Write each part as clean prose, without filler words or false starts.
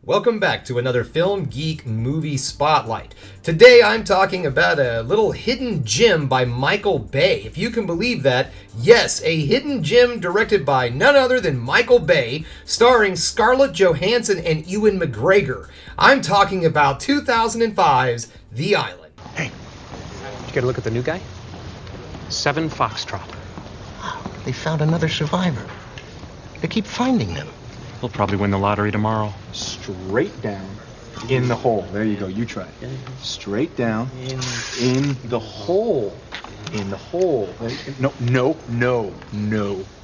Welcome back to another Film Geek Movie Spotlight. Today I'm talking about a little hidden gem by Michael Bay. If you can believe that, yes, a hidden gem directed by none other than Michael Bay, starring Scarlett Johansson and Ewan McGregor. I'm talking about 2005's The Island. Hey, did you get a look at the new guy? 7 Foxtrot. They found another survivor. They keep finding them. We'll probably win the lottery tomorrow. Straight down in the hole. There you go. You try it. Straight down in the hole. In the hole. No.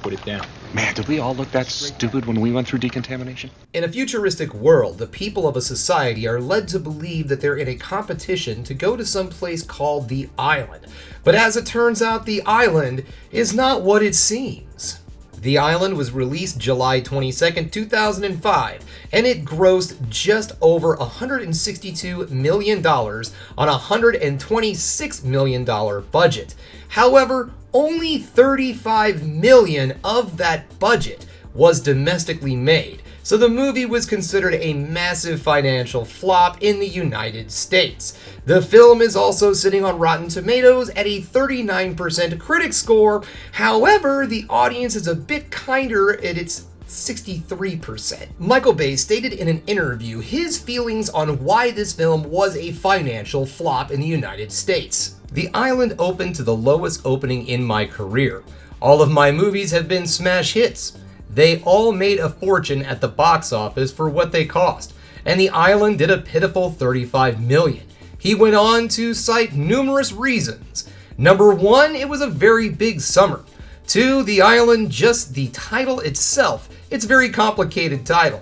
Put it down. Man, did we all look that stupid when we went through decontamination? In a futuristic world, the people of a society are led to believe that they're in a competition to go to some place called the Island. But as it turns out, the Island is not what it seems. The Island was released July 22nd, 2005, and it grossed just over $162 million on a $126 million budget. However, only $35 million of that budget was domestically made, so the movie was considered a massive financial flop in the United States. The film is also sitting on Rotten Tomatoes at a 39% critic score. However, the audience is a bit kinder at its 63%. Michael Bay stated in an interview his feelings on why this film was a financial flop in the United States. The Island opened to the lowest opening in my career. All of my movies have been smash hits. They all made a fortune at the box office for what they cost, and The Island did a pitiful $35 million. He went on to cite numerous reasons. Number 1, it was a very big summer. 2, The Island, just the title itself, it's a very complicated title.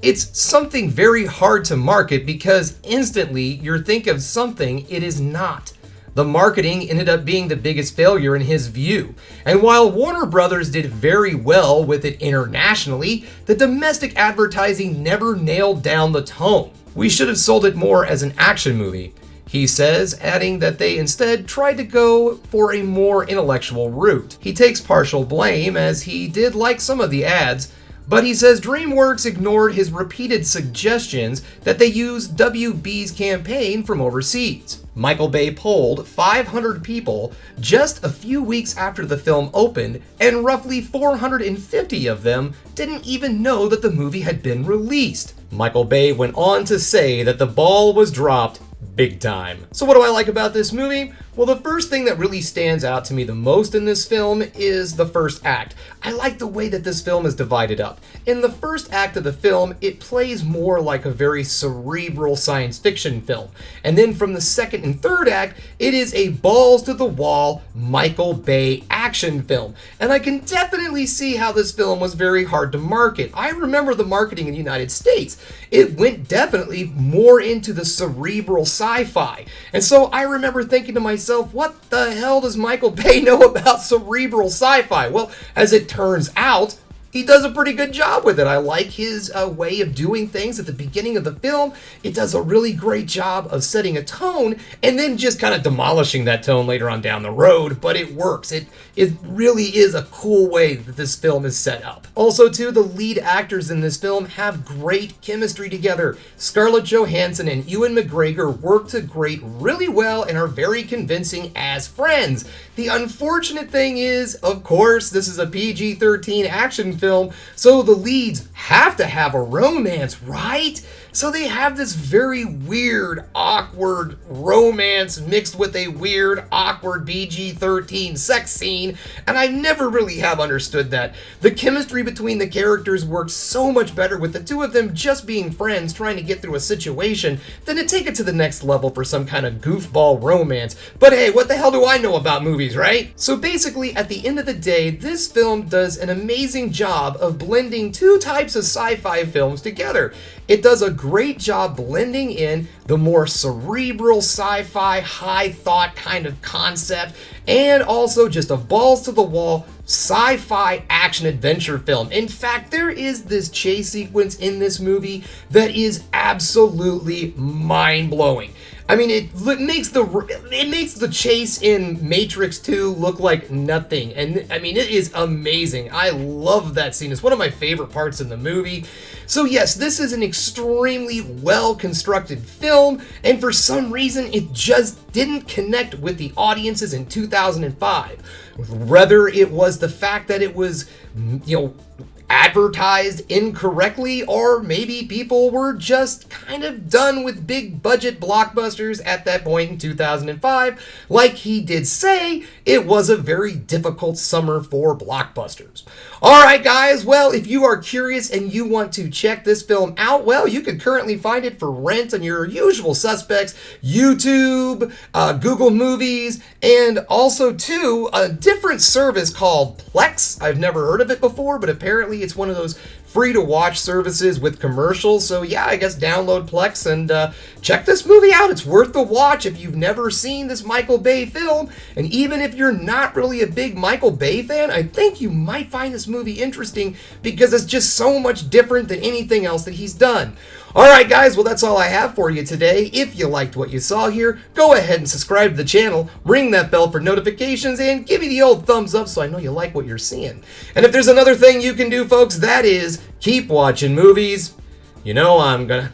It's something very hard to market because instantly you think of something it is not. The marketing ended up being the biggest failure in his view, and while Warner Brothers did very well with it internationally, the domestic advertising never nailed down the tone. We should have sold it more as an action movie, he says, adding that they instead tried to go for a more intellectual route. He takes partial blame, as he did like some of the ads, but he says DreamWorks ignored his repeated suggestions that they use WB's campaign from overseas. Michael Bay polled 500 people just a few weeks after the film opened, and roughly 450 of them didn't even know that the movie had been released. Michael Bay went on to say that the ball was dropped big time. So what do I like about this movie? Well, the first thing that really stands out to me the most in this film is the first act. I like the way that this film is divided up. In the first act of the film, it plays more like a very cerebral science fiction film. And then from the second and third act, it is a balls-to-the-wall Michael Bay action film. And I can definitely see how this film was very hard to market. I remember the marketing in the United States. It went definitely more into the cerebral sci-fi. And so I remember thinking to myself, what the hell does Michael Bay know about cerebral sci-fi? Well, as it turns out, he does a pretty good job with it. I like his way of doing things at the beginning of the film. It does a really great job of setting a tone and then just kind of demolishing that tone later on down the road, but it works. It really is a cool way that this film is set up. Also, too, the lead actors in this film have great chemistry together. Scarlett Johansson and Ewan McGregor work really well and are very convincing as friends. The unfortunate thing is, of course, this is a PG-13 action film, so the leads have to have a romance, right? So they have this very weird, awkward romance mixed with a weird, awkward PG-13 sex scene, and I never really have understood that. The chemistry between the characters works so much better with the two of them just being friends trying to get through a situation than to take it to the next level for some kind of goofball romance. But hey, what the hell do I know about movies, right? So basically, at the end of the day, this film does an amazing job of blending two types of sci-fi films together. It does a great job blending in the more cerebral sci-fi, high-thought kind of concept, and also just a balls-to-the-wall sci-fi action-adventure film. In fact, there is this chase sequence in this movie that is absolutely mind-blowing. I mean, it makes the chase in Matrix 2 look like nothing, and I mean, it is amazing. I love that scene. It's one of my favorite parts in the movie. So yes, this is an extremely well-constructed film, and for some reason, it just didn't connect with the audiences in 2005. Whether it was the fact that it was, advertised incorrectly, or maybe people were just kind of done with big budget blockbusters at that point in 2005. Like he did say, it was a very difficult summer for blockbusters. Alright guys, well, if you are curious and you want to check this film out, well, you can currently find it for rent on your usual suspects, YouTube, Google Movies, and also too, a different service called Plex. I've never heard of it before, but apparently it's one of those free-to-watch services with commercials. So yeah, I guess download Plex and check this movie out. It's worth the watch if you've never seen this Michael Bay film. And even if you're not really a big Michael Bay fan, I think you might find this movie interesting because it's just so much different than anything else that he's done. Alright guys, well that's all I have for you today. If you liked what you saw here, go ahead and subscribe to the channel, ring that bell for notifications, and give me the old thumbs up so I know you like what you're seeing. And if there's another thing you can do, folks, that is keep watching movies. You know I'm gonna...